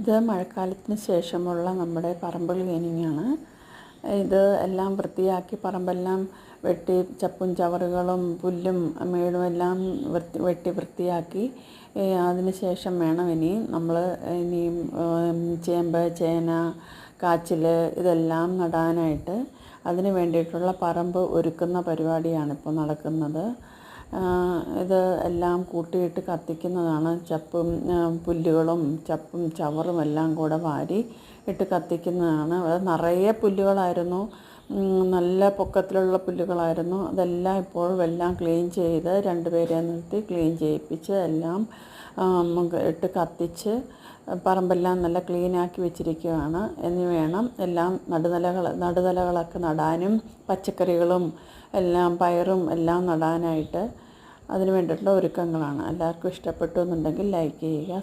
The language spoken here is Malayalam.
ഇത് മഴക്കാലത്തിന് ശേഷമുള്ള നമ്മുടെ പറമ്പ് ക്ലീനിങ്ങാണ്. ഇത് എല്ലാം വൃത്തിയാക്കി പറമ്പെല്ലാം വെട്ടി ചപ്പും ചവറുകളും പുല്ലും മേടും എല്ലാം വെട്ടി വൃത്തിയാക്കി അതിന് ശേഷം വേണം ഇനിയും ചേമ്പ്, ചേന, കാച്ചിൽ ഇതെല്ലാം നടാനായിട്ട്. അതിന് വേണ്ടിയിട്ടുള്ള പറമ്പ് ഒരുക്കുന്ന പരിപാടിയാണിപ്പോൾ നടക്കുന്നത്. ഇത് എല്ലാം കൂട്ടിയിട്ട് കത്തിക്കുന്നതാണ്. പുല്ലുകളും ചപ്പും ചവറും എല്ലാം കൂടെ വാരി ഇട്ട് കത്തിക്കുന്നതാണ്. അത് നിറയെ പുല്ലുകളായിരുന്നു, നല്ല പൊക്കത്തിലുള്ള പുല്ലുകളായിരുന്നു. അതെല്ലാം ഇപ്പോൾ എല്ലാം ക്ലീൻ ചെയ്ത് 2 പേരെ നിർത്തി ക്ലീൻ ചെയ്യിപ്പിച്ച് എല്ലാം ഇട്ട് കത്തിച്ച് പറമ്പെല്ലാം നല്ല ക്ലീനാക്കി വെച്ചിരിക്കുകയാണ്. ഇനി വേണം എല്ലാം നടുതലകളൊക്കെ നടാനും പച്ചക്കറികളും എല്ലാം പയറും എല്ലാം നടാനായിട്ട്. അതിന് വേണ്ടിയിട്ടുള്ള ഒരുക്കങ്ങളാണ്. എല്ലാവർക്കും ഇഷ്ടപ്പെട്ടു എന്നുണ്ടെങ്കിൽ ലൈക്ക് ചെയ്യുക,